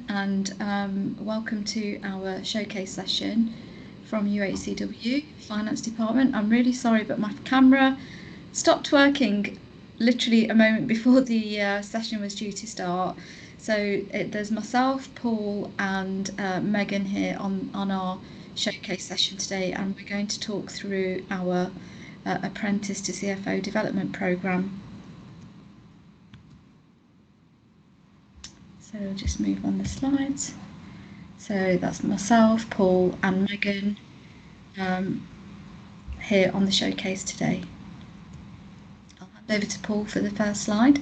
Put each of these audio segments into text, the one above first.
and welcome to our showcase session from UHCW Finance Department. I'm really sorry, but my camera stopped working literally a moment before the session was due to start. So there's myself, Paul, and Megan here on our showcase session today, and we're going to talk through our Apprentice to CFO development programme. So we'll just move on the slides. So that's myself, Paul, and Megan here on the showcase today. I'll hand over to Paul for the first slide.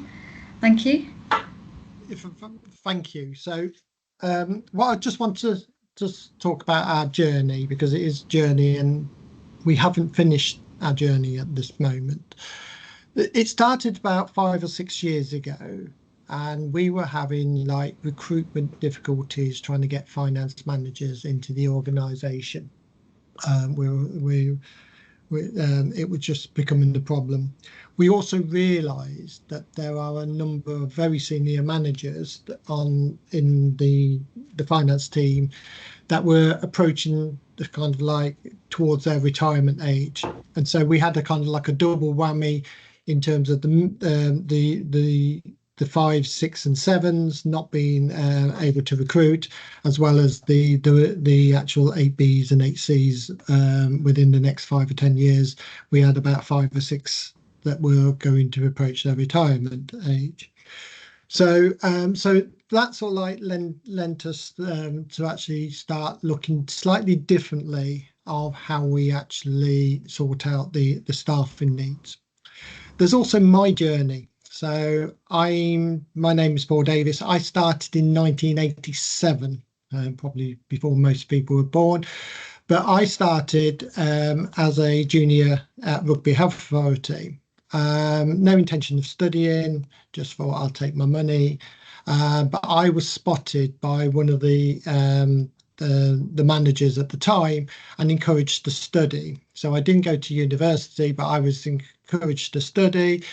Thank you. Thank you. So what I just want to just talk about our journey, because it is journey and we haven't finished our journey at this moment. It started about 5 or 6 years ago, and we were having like recruitment difficulties trying to get finance managers into the organisation. It was just becoming the problem. We also realised that there are a number of very senior managers in the finance team that were approaching the kind of like towards their retirement age, and so we had a kind of like a double whammy in terms of the 5, 6 and 7s not being able to recruit, as well as the actual 8Bs and 8Cs within the next 5 or 10 years. We had about 5 or 6 that were going to approach their retirement age. So that sort of like lent us to actually start looking slightly differently of how we actually sort out the staffing needs. There's also my journey. So my name is Paul Davis. I started in 1987, probably before most people were born. But I started as a junior at Rugby Health Authority. No intention of studying, just thought I'll take my money. But I was spotted by one of the managers at the time and encouraged to study. So I didn't go to university, but I was encouraged to study.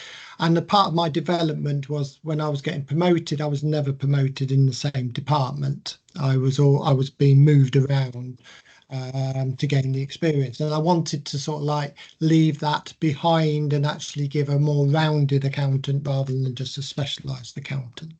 And a part of my development was when I was getting promoted, I was never promoted in the same department. I was being moved around to gain the experience. And I wanted to sort of like leave that behind and actually give a more rounded accountant rather than just a specialised accountant.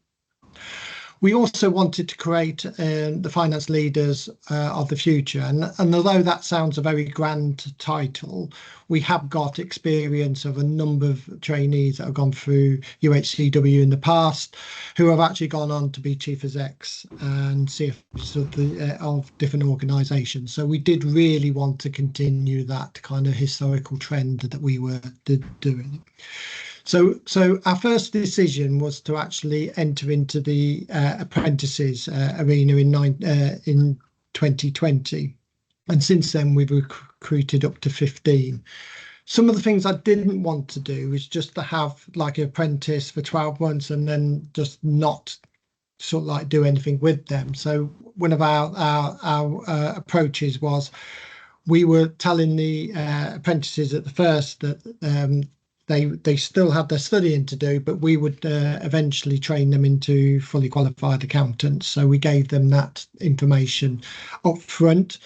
We also wanted to create the finance leaders of the future. And although that sounds a very grand title, we have got experience of a number of trainees that have gone through UHCW in the past, who have actually gone on to be chief execs and CFOs of different organisations. So we did really want to continue that kind of historical trend that we were doing. So our first decision was to actually enter into the apprentices arena in 2020, and since then we've recruited up to 15. Some of the things I didn't want to do is just to have like an apprentice for 12 months and then just not sort of like do anything with them. So one of our approaches was we were telling the apprentices at the first that they still had their studying to do, but we would eventually train them into fully qualified accountants. So we gave them that information up front.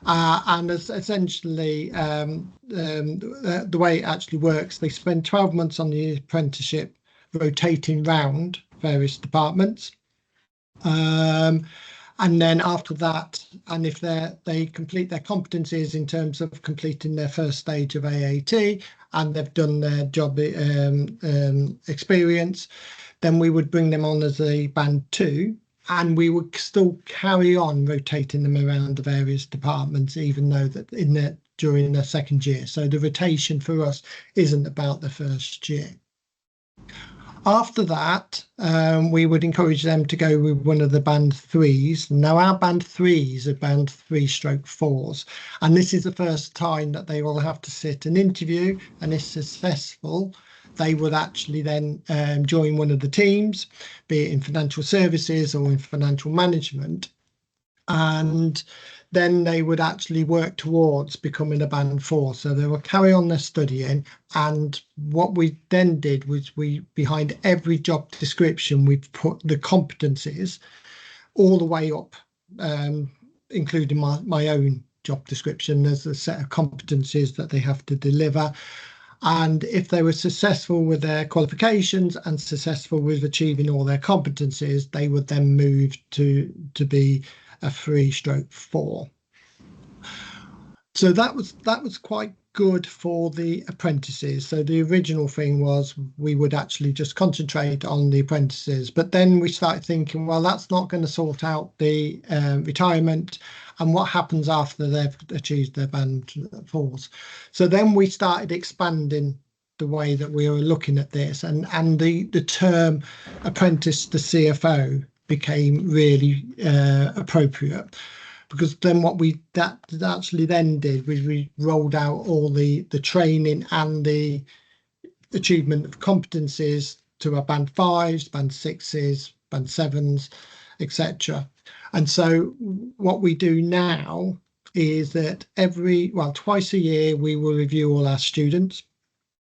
And essentially, the way it actually works, they spend 12 months on the apprenticeship, rotating round various departments. And then after that, and if they complete their competencies in terms of completing their first stage of AAT and they've done their job experience, then we would bring them on as a band 2, and we would still carry on rotating them around the various departments, even though that during the second year. So the rotation for us isn't about the first year. After that, we would encourage them to go with one of the band 3s. Now, our band 3s are band 3/4s, and this is the first time that they will have to sit an interview, and if successful, they would actually then join one of the teams, be it in financial services or in financial management. And then they would actually work towards becoming a band 4. So they will carry on their studying. And what we then did was behind every job description, we've put the competencies all the way up, including my own job description. There's a set of competencies that they have to deliver. And if they were successful with their qualifications and successful with achieving all their competencies, they would then move to be a 3/4. So that was quite good for the apprentices. So the original thing was we would actually just concentrate on the apprentices, but then we started thinking, well, that's not going to sort out the retirement and what happens after they've achieved their band 4s. So then we started expanding the way that we were looking at this, and the term apprentice to CFO became really appropriate. Because then what we actually then did was we rolled out all the training and the achievement of competencies to our band 5s, band 6s, band 7s, etc. And so what we do now is that twice a year we will review all our students.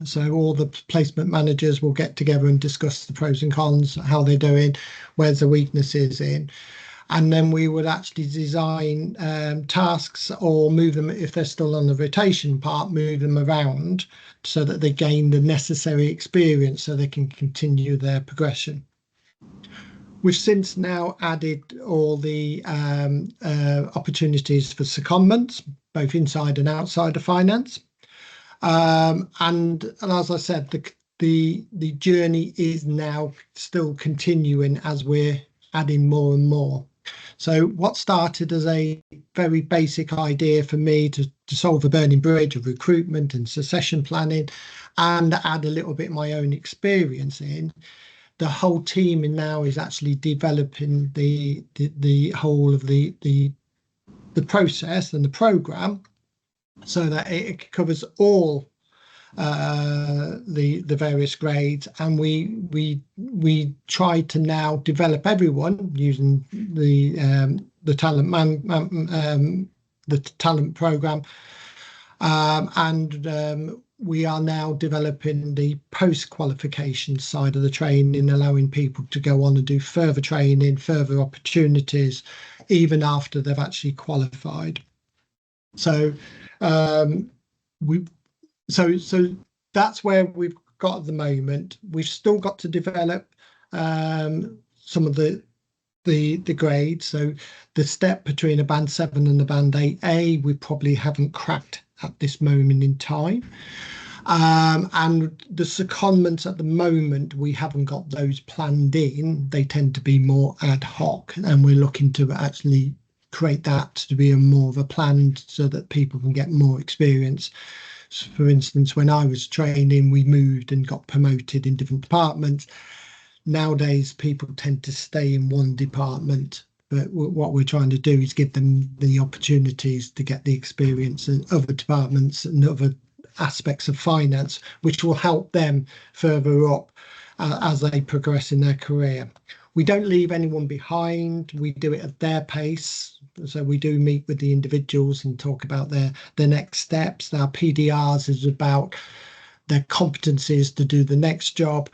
So all the placement managers will get together and discuss the pros and cons, how they're doing, where's the weaknesses in. And then we would actually design tasks or move them, if they're still on the rotation part, move them around so that they gain the necessary experience so they can continue their progression. We've since now added all the opportunities for secondments, both inside and outside of finance. And as I said, the journey is now still continuing as we're adding more and more. So what started as a very basic idea for me to solve a burning bridge of recruitment and succession planning and add a little bit of my own experience in, the whole team now is actually developing the whole of the process and the programme so that it covers all the various grades, and we try to now develop everyone using the talent program, and we are now developing the post-qualification side of the training, allowing people to go on and do further training, further opportunities, even after they've actually qualified. So So that's where we've got at the moment. We've still got to develop some of the grades. So the step between a band 7 and a band 8A, we probably haven't cracked at this moment in time. And the secondments at the moment, we haven't got those planned in. They tend to be more ad hoc, and we're looking to actually create that to be more of a plan so that people can get more experience. So for instance, when I was training, we moved and got promoted in different departments. Nowadays, people tend to stay in one department, but what we're trying to do is give them the opportunities to get the experience in other departments and other aspects of finance, which will help them further up as they progress in their career. We don't leave anyone behind. We do it at their pace. So we do meet with the individuals and talk about their next steps. Our PDRs is about their competencies to do the next job.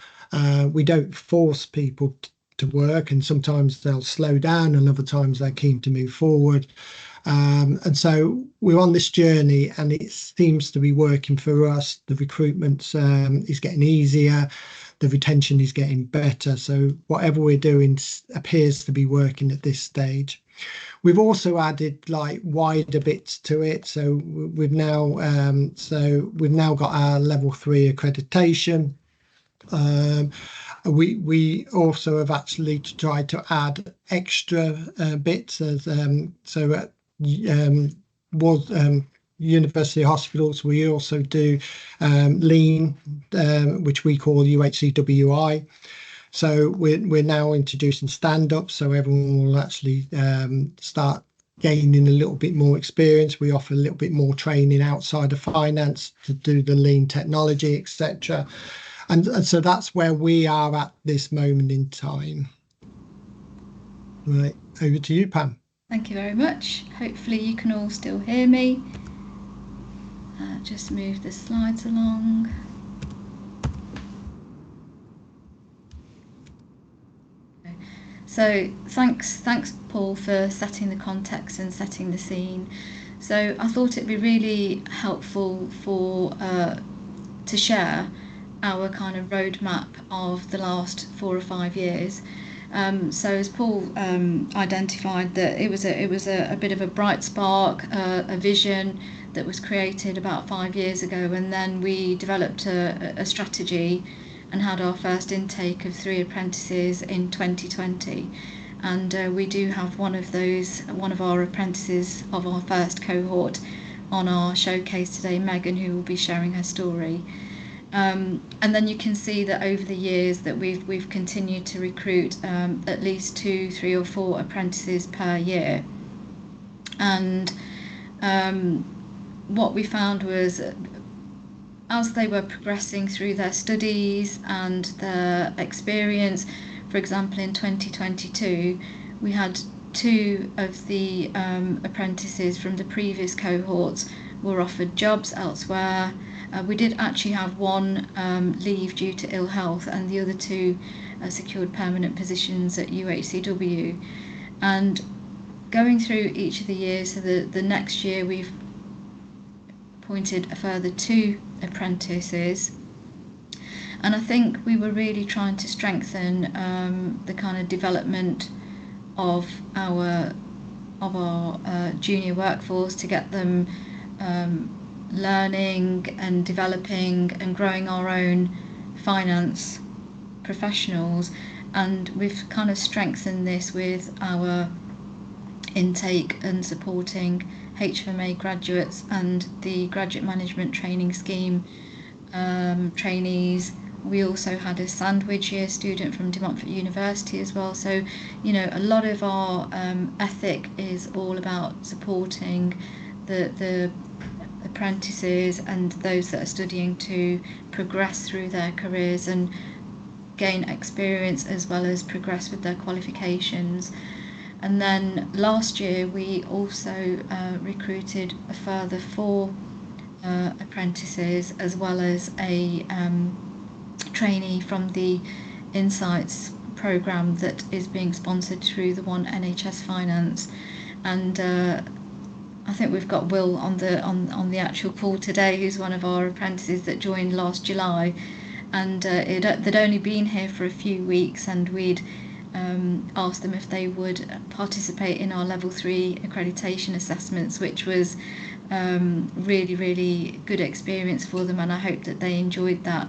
We don't force people to work, and sometimes they'll slow down and other times they're keen to move forward. And so we're on this journey, and it seems to be working for us. The recruitment is getting easier. The retention is getting better. So whatever we're doing appears to be working at this stage. We've also added like wider bits to it. So we've now got our level 3 accreditation. We also have actually tried to add extra bits as university hospitals. We also do lean, which we call UHCWI. So we're now introducing stand-up, so everyone will actually start gaining a little bit more experience. We offer a little bit more training outside of finance to do the lean technology, etc. And so that's where we are at this moment in time. Right, over to you, Pam. Thank you very much. Hopefully you can all still hear me. Just move the slides along. So thanks Paul for setting the context and setting the scene. So I thought it'd be really helpful to share our kind of roadmap of the last 4 or 5 years. So as Paul identified, that it was a bit of a bright spark, a vision that was created about 5 years ago, and then we developed a strategy and had our first intake of 3 apprentices in 2020. And we do have one of our apprentices of our first cohort on our showcase today, Megan, who will be sharing her story. And then you can see that over the years that we've continued to recruit at least 2, 3 or 4 apprentices per year. And what we found was, as they were progressing through their studies and their experience, for example, in 2022, we had 2 of the apprentices from the previous cohorts were offered jobs elsewhere. We did actually have 1 leave due to ill health, and the other 2 secured permanent positions at UHCW. And going through each of the years, so the next year we've appointed a further 2 apprentices. And I think we were really trying to strengthen the kind of development of our junior workforce, to get them learning and developing and growing our own finance professionals. And we've kind of strengthened this with our intake and supporting HFMA graduates and the graduate management training scheme trainees. We also had a sandwich year student from De Montfort University as well. So, you know, a lot of our ethic is all about supporting the apprentices and those that are studying to progress through their careers and gain experience, as well as progress with their qualifications. And then last year we also recruited a further 4 apprentices, as well as a trainee from the Insights programme that is being sponsored through the NHS Finance. And I think we've got Will on the actual call today, who's one of our apprentices that joined last July, and they'd only been here for a few weeks, and we'd asked them if they would participate in our level 3 accreditation assessments, which was really good experience for them, and I hope that they enjoyed that,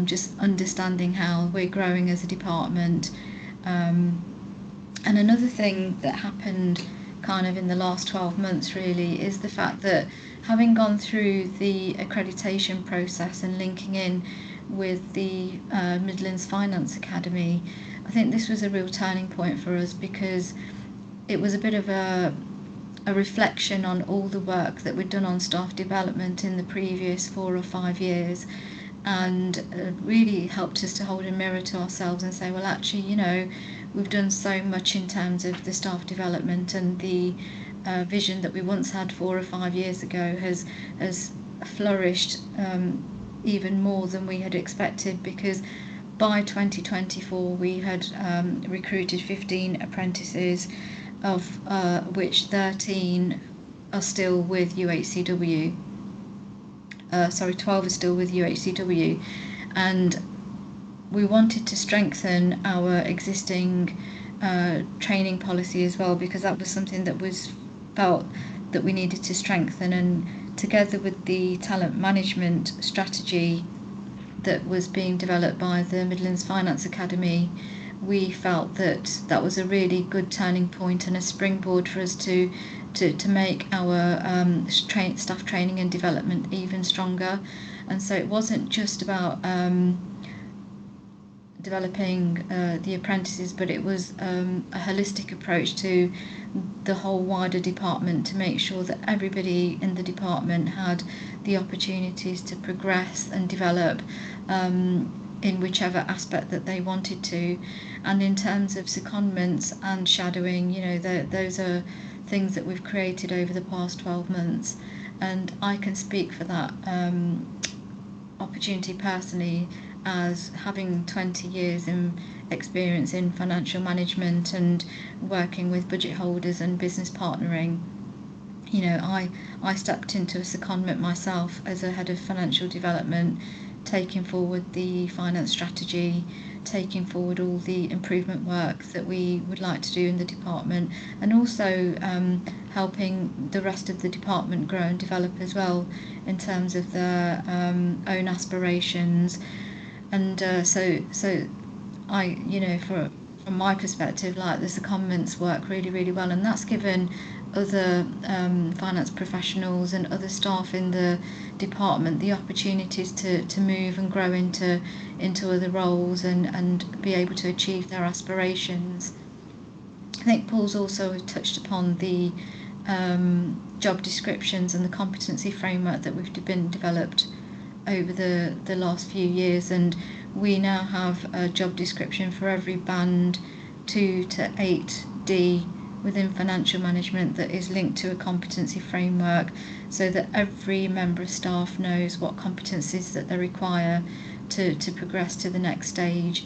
just understanding how we're growing as a department. And another thing that happened kind of in the last 12 months really is the fact that, having gone through the accreditation process and linking in with the Midlands Finance Academy, I think this was a real turning point for us, because it was a bit of a reflection on all the work that we'd done on staff development in the previous 4 or 5 years, and really helped us to hold a mirror to ourselves and say, well, actually, you know, we've done so much in terms of the staff development, and the vision that we once had 4 or 5 years ago has flourished even more than we had expected, because by 2024 we had recruited 15 apprentices, of which 13 are still with UHCW. 12 are still with UHCW, and we wanted to strengthen our existing training policy as well, because that was something that was felt that we needed to strengthen. And together with the talent management strategy that was being developed by the Midlands Finance Academy, we felt that that was a really good turning point and a springboard for us to make our staff training and development even stronger. And so it wasn't just about developing the apprentices, but it was a holistic approach to the whole wider department, to make sure that everybody in the department had the opportunities to progress and develop in whichever aspect that they wanted to. And in terms of secondments and shadowing, you know, those are things that we've created over the past 12 months, and I can speak for that opportunity personally. as having 20 years in experience in financial management and working with budget holders and business partnering, I stepped into a secondment myself as a head of financial development, taking forward the finance strategy, taking forward all the improvement work that we would like to do in the department, and also helping the rest of the department grow and develop as well in terms of their own aspirations. And so I, from my perspective, like the secondments work really, really well, and that's given other finance professionals and other staff in the department the opportunities to move and grow into other roles and be able to achieve their aspirations. I think Paul's also touched upon the job descriptions and the competency framework that we've been developed over the last few years, and we now have a job description for every band 2 to 8D within financial management that is linked to a competency framework, so that every member of staff knows what competencies that they require to progress to the next stage.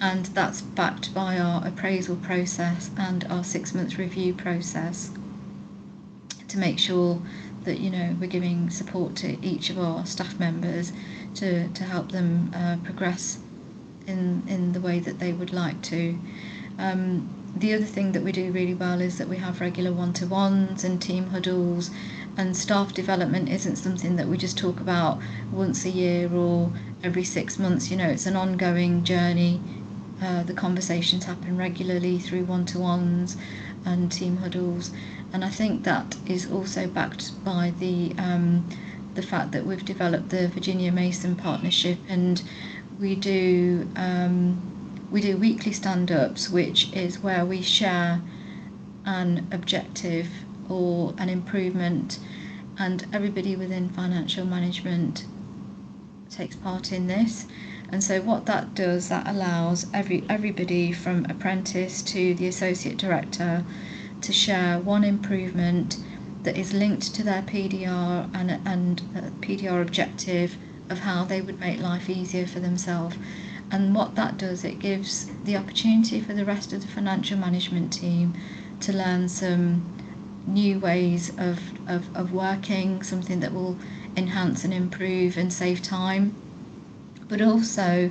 And that's backed by our appraisal process and our 6-month review process to make sure that we're giving support to each of our staff members to help them progress in the way that they would like to. The other thing that we do really well is that we have regular one-to-ones and team huddles, and staff development isn't something that we just talk about once a year or every 6 months. It's an ongoing journey. The conversations happen regularly through one-to-ones and team huddles, and I think that is also backed by the fact that we've developed the Virginia Mason partnership, and we do weekly stand-ups, which is where we share an objective or an improvement, and everybody within financial management takes part in this. And so what that does, that allows everybody from apprentice to the associate director to share one improvement that is linked to their PDR and PDR objective of how they would make life easier for themselves. And what that does, it gives the opportunity for the rest of the financial management team to learn some new ways of working, something that will enhance and improve and save time. But also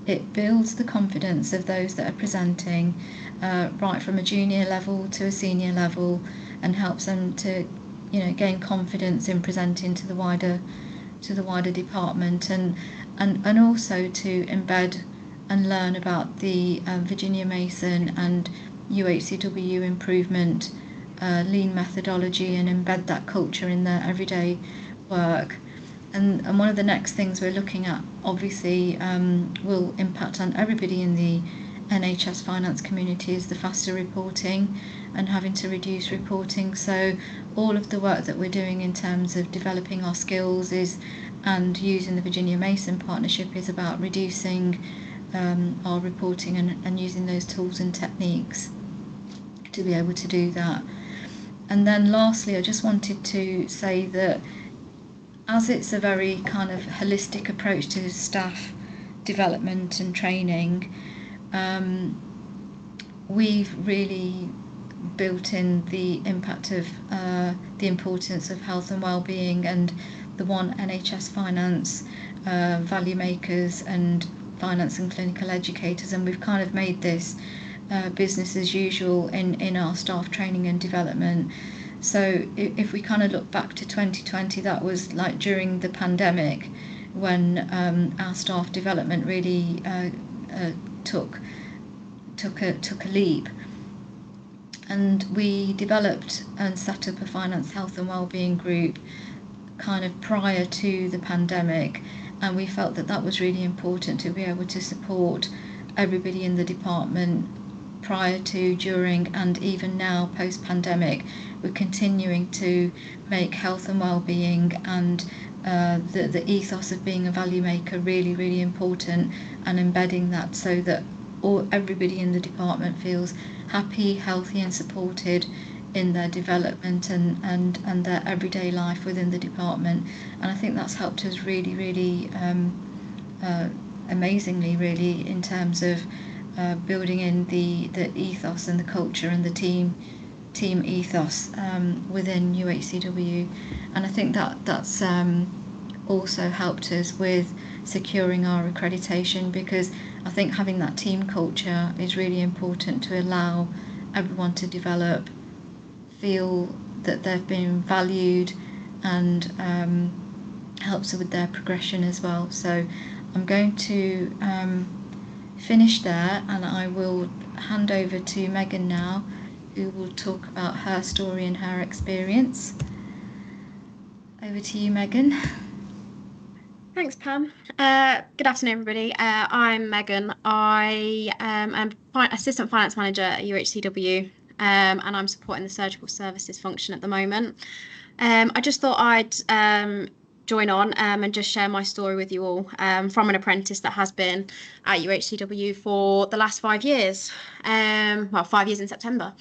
it builds the confidence of those that are presenting, right from a junior level to a senior level, and helps them to gain confidence in presenting to the wider department, and also to embed and learn about the Virginia Mason and UHCW improvement lean methodology, and embed that culture in their everyday work. And one of the next things we're looking at, obviously, will impact on everybody in the NHS Finance community, is the faster reporting and having to reduce reporting. So all of the work that we're doing in terms of developing our skills and using the Virginia Mason partnership is about reducing our reporting and using those tools and techniques to be able to do that. And then lastly, I just wanted to say that as it's a very kind of holistic approach to staff development and training, we've really built in the impact of the importance of health and well-being, and the One NHS Finance value makers and finance and clinical educators, and we've kind of made this business as usual in our staff training and development. So if we kind of look back to 2020, that was like during the pandemic when our staff development really took a leap, and we developed and set up a finance, health and wellbeing group kind of prior to the pandemic, and we felt that that was really important to be able to support everybody in the department prior to, during, and even now post-pandemic. We're continuing to make health and well-being and the ethos of being a value maker really, really important, and embedding that so that everybody in the department feels happy, healthy and supported in their development and their everyday life within the department. And I think that's helped us really, really amazingly, really, in terms of building in the ethos and the culture and the team ethos within UHCW, and I think that's also helped us with securing our accreditation, because I think having that team culture is really important to allow everyone to develop, feel that they've been valued, and helps with their progression as well. So I'm going to finish there, and I will hand over to Megan now, who will talk about her story and her experience. Over to you, Megan. Thanks, Pam. Good afternoon, everybody. I'm Megan. I am an Assistant Finance Manager at UHCW, and I'm supporting the surgical services function at the moment. I just thought I'd join on and just share my story with you all from an apprentice that has been at UHCW for the last 5 years. Well, 5 years in September.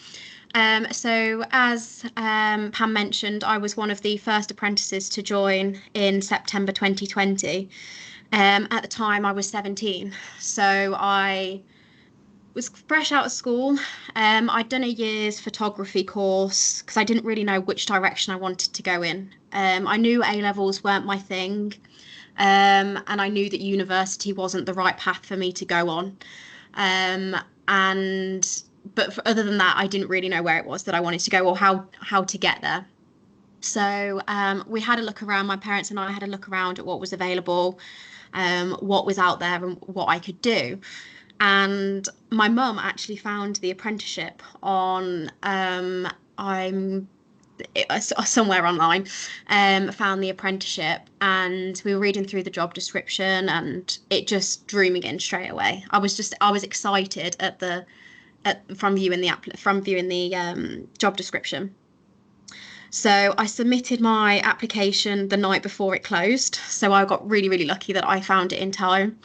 So as Pam mentioned, I was one of the first apprentices to join in September 2020. At the time, I was 17, so I was fresh out of school. I'd done a year's photography course because I didn't really know which direction I wanted to go in. I knew A-levels weren't my thing, and I knew that university wasn't the right path for me to go on. But other than that, I didn't really know where it was that I wanted to go or how to get there. So we had a look around, my parents and I had a look around at what was available, what was out there and what I could do. And my mum actually found the apprenticeship on somewhere online, found the apprenticeship, and we were reading through the job description, and it just drew me in straight away. I was excited from viewing the job description. So I submitted my application the night before it closed. So I got really, really lucky that I found it in time.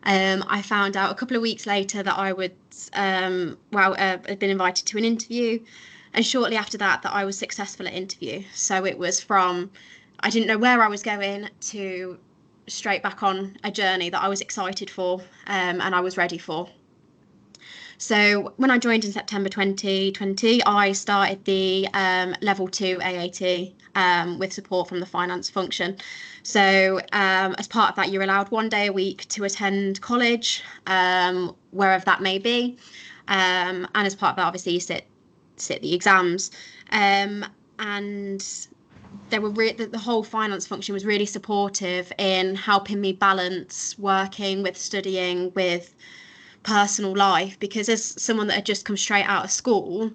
I found out a couple of weeks later that I would had been invited to an interview, and shortly after that I was successful at interview. So it was from I didn't know where I was going to straight back on a journey that I was excited for, and I was ready for. So when I joined in September 2020, I started the level 2 AAT with support from the finance function. So as part of that, you're allowed 1 day a week to attend college, wherever that may be. And as part of that, obviously, you sit the exams. And they were the whole finance function was really supportive in helping me balance working with studying with personal life, because as someone that had just come straight out of school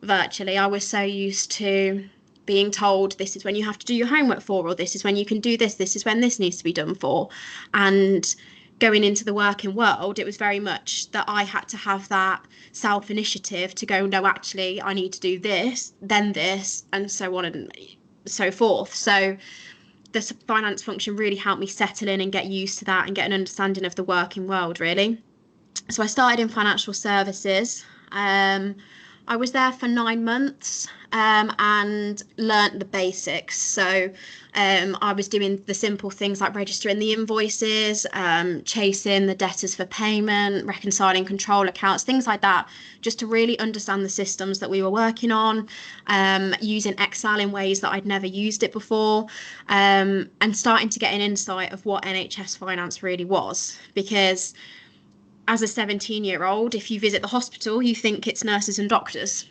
virtually, I was so used to being told this is when you have to do your homework for, or this is when you can do this is when this needs to be done for. And going into the working world, it was very much that I had to have that self-initiative to go, no, actually I need to do this, then this, and so on and so forth. So the finance function really helped me settle in and get used to that and get an understanding of the working world, really. So I started in financial services. I was there for 9 months and learnt the basics. So I was doing the simple things like registering the invoices, chasing the debtors for payment, reconciling control accounts, things like that, just to really understand the systems that we were working on, using Excel in ways that I'd never used it before, and starting to get an insight of what NHS Finance really was. Because as a 17-year-old, if you visit the hospital, you think it's nurses and doctors.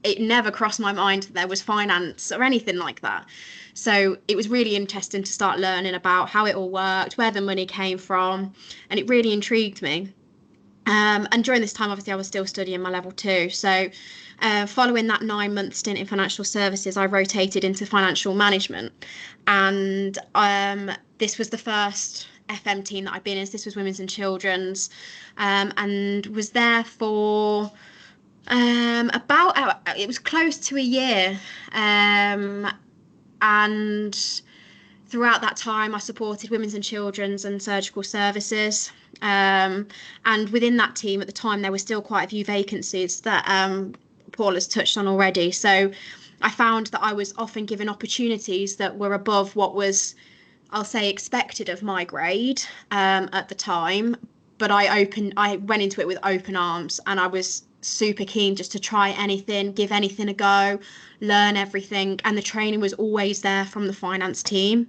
It never crossed my mind that there was finance or anything like that. So it was really interesting to start learning about how it all worked, where the money came from, and it really intrigued me. And during this time, obviously, I was still studying my level 2. So following that 9-month stint in financial services, I rotated into financial management. And this was the first FM team that I've been in. This was women's and children's, and was there for it was close to a year, and throughout that time I supported women's and children's and surgical services, and within that team at the time there were still quite a few vacancies that Paul has touched on already. So I found that I was often given opportunities that were above what was I'll say, expected of my grade at the time, but I went into it with open arms, and I was super keen just to try anything, give anything a go, learn everything. And the training was always there from the finance team.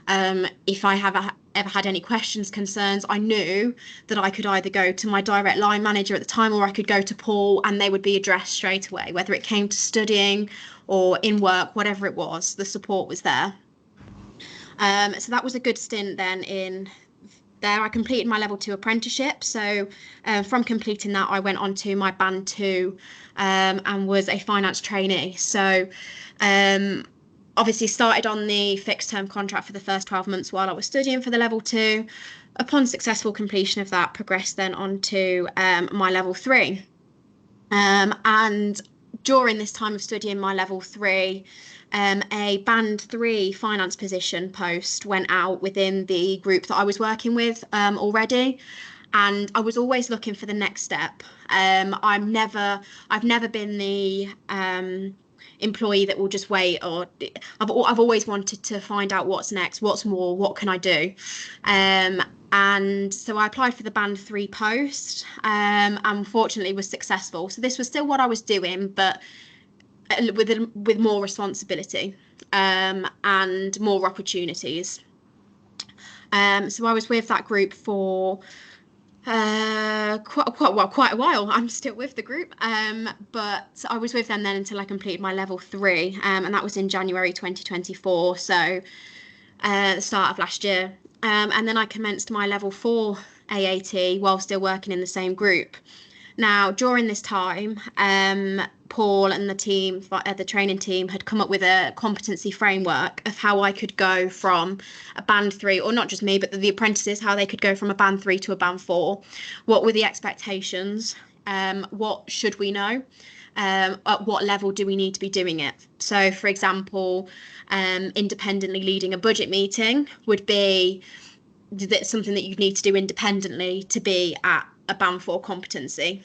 If I have ever had any questions, concerns, I knew that I could either go to my direct line manager at the time, or I could go to Paul, and they would be addressed straight away, whether it came to studying or in work, whatever it was, the support was there. So that was a good stint then in there. I completed my level 2 apprenticeship. So from completing that, I went on to my band 2 and was a finance trainee. So obviously started on the fixed term contract for the first 12 months while I was studying for the level 2. Upon successful completion of that, progressed then on to my level 3. And during this time of studying my level 3, a band 3 finance position post went out within the group that I was working with already, and I was always looking for the next step. I've never been the employee that will just wait, or I've always wanted to find out what's next, what's more, what can I do. And so I applied for the band 3 post, and unfortunately was successful. So this was still what I was doing, but with more responsibility and more opportunities. So I was with that group for quite a while. I'm still with the group, but I was with them then until I completed my level 3, and that was in January 2024, so the start of last year. And then I commenced my level 4 AAT while still working in the same group. Now, during this time, Paul and the team, the training team, had come up with a competency framework of how I could go from a band 3, or not just me, but the apprentices, how they could go from a band 3 to a band 4. What were the expectations? What should we know? At what level do we need to be doing it? So, for example, independently leading a budget meeting would be something that you need to do independently to be at a band 4 competency.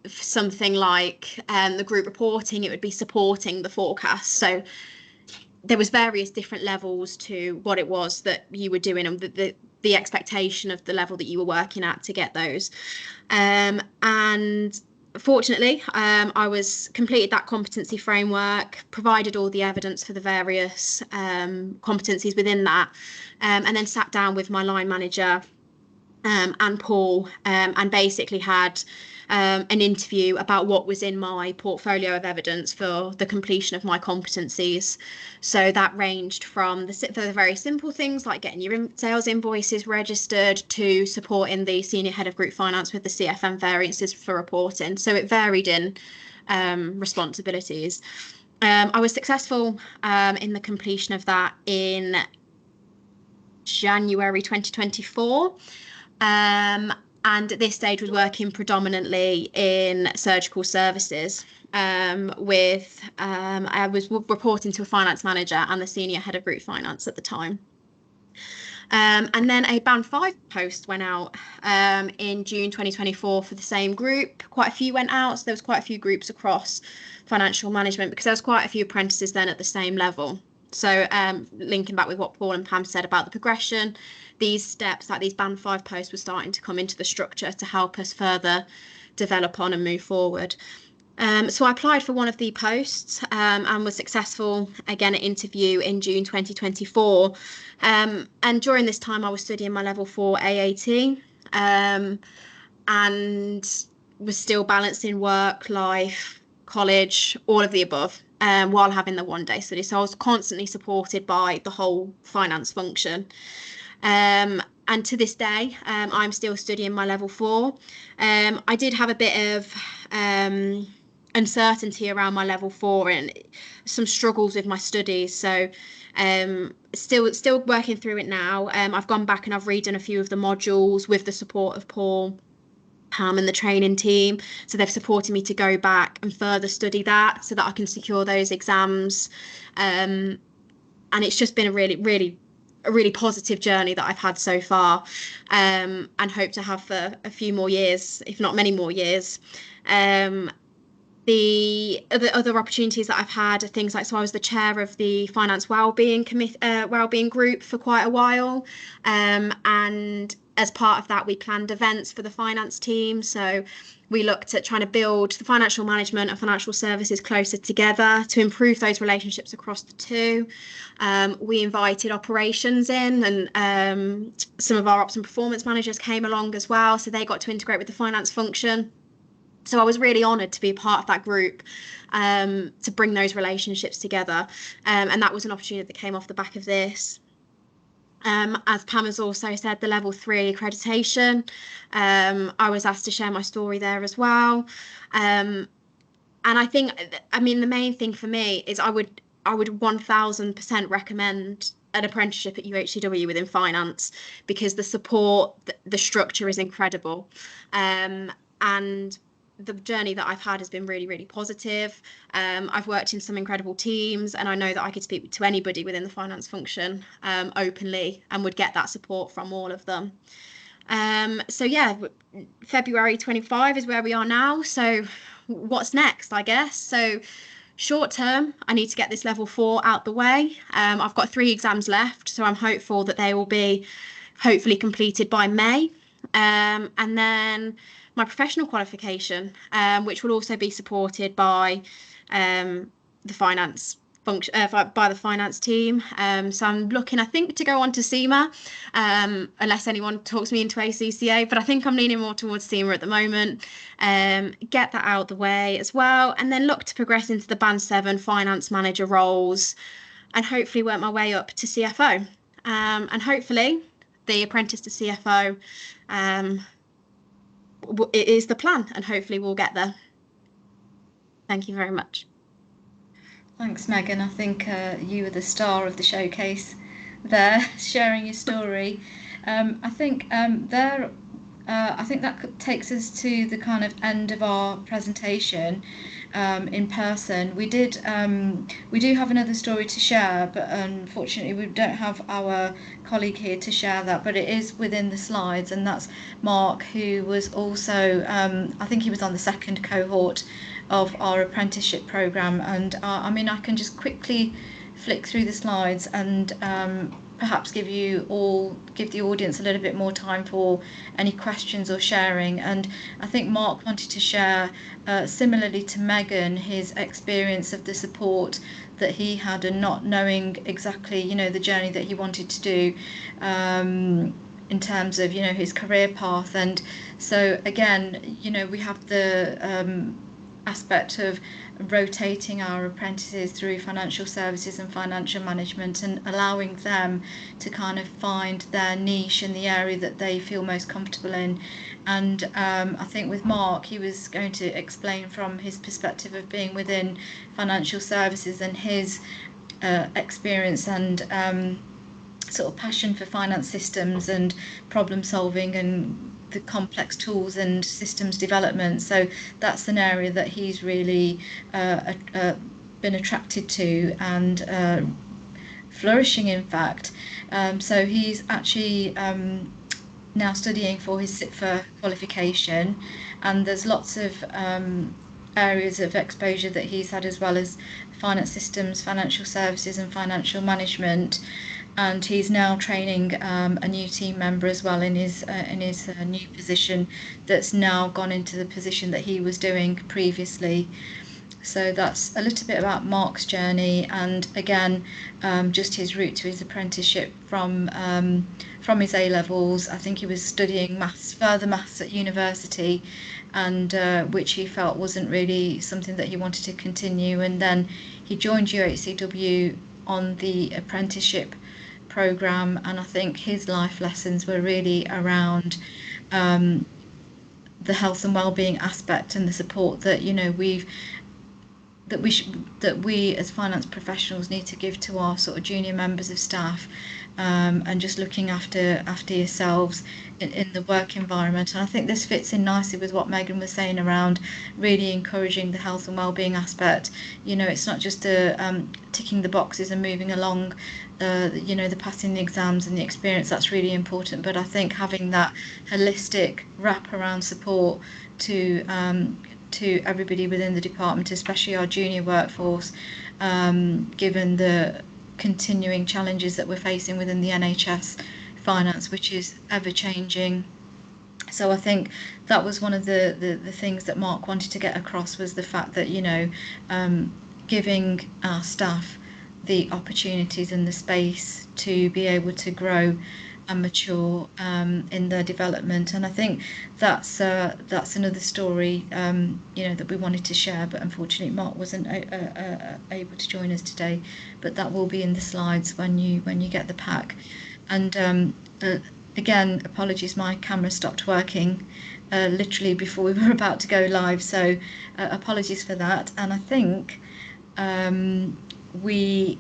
Something like the group reporting, it would be supporting the forecast. So there was various different levels to what it was that you were doing, and the expectation of the level that you were working at to get those. And fortunately, I was completed that competency framework, provided all the evidence for the various competencies within that, and then sat down with my line manager and Paul, and basically had an interview about what was in my portfolio of evidence for the completion of my competencies. So that ranged from the very simple things like getting your sales invoices registered to supporting the senior head of group finance with the CFM variances for reporting. So it varied in responsibilities. I was successful in the completion of that in January 2024. And at this stage was working predominantly in surgical services I was reporting to a finance manager and the senior head of group finance at the time. And then a band 5 post went out in June 2024 for the same group. Quite a few went out, so there was quite a few groups across financial management, because there was quite a few apprentices then at the same level. So linking back with what Paul and Pam said about the progression, these steps, like these band 5 posts, were starting to come into the structure to help us further develop on and move forward. So I applied for one of the posts and was successful again at interview in June 2024. And during this time I was studying my level 4 AAT and was still balancing work, life, college, all of the above, while having the one-day study. So I was constantly supported by the whole finance function. And to this day, I'm still studying my level 4. I did have a bit of uncertainty around my level 4 and some struggles with my studies. So still working through it now. I've gone back and I've redone a few of the modules with the support of Paul, Pam and the training team. So they've supported me to go back and further study that so that I can secure those exams. And it's just been a really positive journey that I've had so far, and hope to have for a few more years, if not many more years. The other opportunities that I've had are things like, so I was the chair of the finance wellbeing group for quite a while, and as part of that we planned events for the finance team. So we looked at trying to build the financial management and financial services closer together to improve those relationships across the two. We invited operations in, and some of our ops and performance managers came along as well, so they got to integrate with the finance function. So I was really honoured to be a part of that group, to bring those relationships together. And that was an opportunity that came off the back of this. As Pam has also said, the level 3 accreditation, I was asked to share my story there as well. And I think, I mean, the main thing for me is I would 1000% recommend an apprenticeship at UHCW within finance, because the support, the structure is incredible. And the journey that I've had has been really, really positive. I've worked in some incredible teams, and I know that I could speak to anybody within the finance function openly and would get that support from all of them. So yeah, February 25 is where we are now. So what's next, I guess? So short term, I need to get this level 4 out the way. I've got 3 exams left, so I'm hopeful that they will be hopefully completed by May. And then my professional qualification, which will also be supported by the finance function, by the finance team. So I'm looking, I think, to go on to CIMA, unless anyone talks me into ACCA, but I think I'm leaning more towards CIMA at the moment. Get that out the way as well, and then look to progress into the Band 7 finance manager roles, and hopefully work my way up to CFO. And hopefully the apprentice to CFO, it is the plan, and hopefully we'll get there. Thank you very much. Thanks, Megan. I think you were the star of the showcase there, sharing your story. I think that takes us to the kind of end of our presentation in person. We do have another story to share, but unfortunately we don't have our colleague here to share that, but it is within the slides, and that's Mark, who was also, I think he was on the 2nd cohort of our apprenticeship programme. And I mean, I can just quickly flick through the slides and perhaps give the audience a little bit more time for any questions or sharing. And I think Mark wanted to share, similarly to Megan, his experience of the support that he had and not knowing exactly, you know, the journey that he wanted to do in terms of, you know, his career path. And so again, you know, we have the aspect of rotating our apprentices through financial services and financial management, and allowing them to kind of find their niche in the area that they feel most comfortable in. And I think with Mark, he was going to explain from his perspective of being within financial services and his experience and sort of passion for finance systems and problem solving and the complex tools and systems development. So that's an area that he's really been attracted to and flourishing, in fact. So he's actually now studying for his CFO qualification, and there's lots of areas of exposure that he's had, as well as finance systems, financial services and financial management. And he's now training a new team member as well in his new position that's now gone into the position that he was doing previously. So that's a little bit about Mark's journey, and again, just his route to his apprenticeship from his A-levels. I think he was studying further maths at university, and which he felt wasn't really something that he wanted to continue. And then he joined UHCW on the apprenticeship programme, and I think his life lessons were really around the health and well-being aspect and the support that, you know, that we as finance professionals need to give to our sort of junior members of staff, and just looking after yourselves in the work environment. And I think this fits in nicely with what Megan was saying around really encouraging the health and well-being aspect. You know, it's not just ticking the boxes and moving along, you know, the passing the exams and the experience, that's really important, but I think having that holistic wrap around support to to everybody within the department, especially our junior workforce, given the continuing challenges that we're facing within the NHS Finance, which is ever changing. So I think that was one of the things that Mark wanted to get across, was the fact that, you know, giving our staff the opportunities and the space to be able to grow and mature in their development. And I think that's another story, you know, that we wanted to share, but unfortunately Mark wasn't able to join us today. But that will be in the slides when you get the pack. And again, apologies, my camera stopped working literally before we were about to go live, so apologies for that. And I think we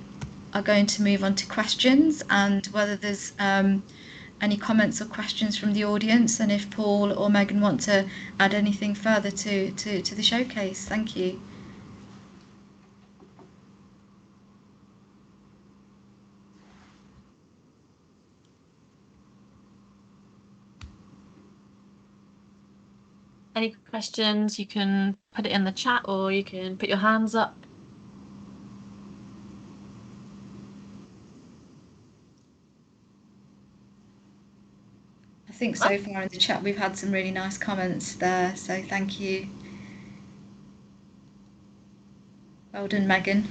are going to move on to questions, and whether there's any comments or questions from the audience, and if Paul or Megan want to add anything further to the showcase. Thank you. Any questions, you can put it in the chat, or you can put your hands up. I think so far in the chat we've had some really nice comments there, so thank you. Well done, Megan.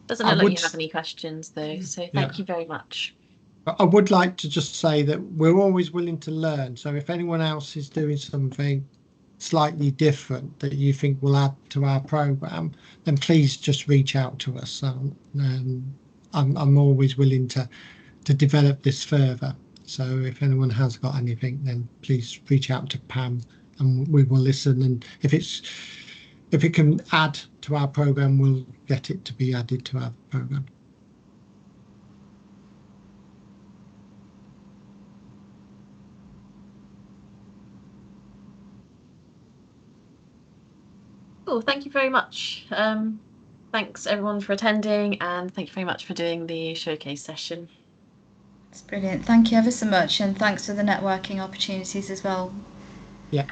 Doesn't look like you have any questions though, so thank you very much. I would like to just say that we're always willing to learn. So if anyone else is doing something slightly different that you think will add to our programme, then please just reach out to us. I'm always willing to develop this further. So if anyone has got anything, then please reach out to Pam and we will listen. And if it can add to our programme, we'll get it to be added to our programme. Cool, thank you very much. Thanks everyone for attending, and thank you very much for doing the showcase session. It's brilliant. Thank you ever so much, and thanks for the networking opportunities as well. Yeah.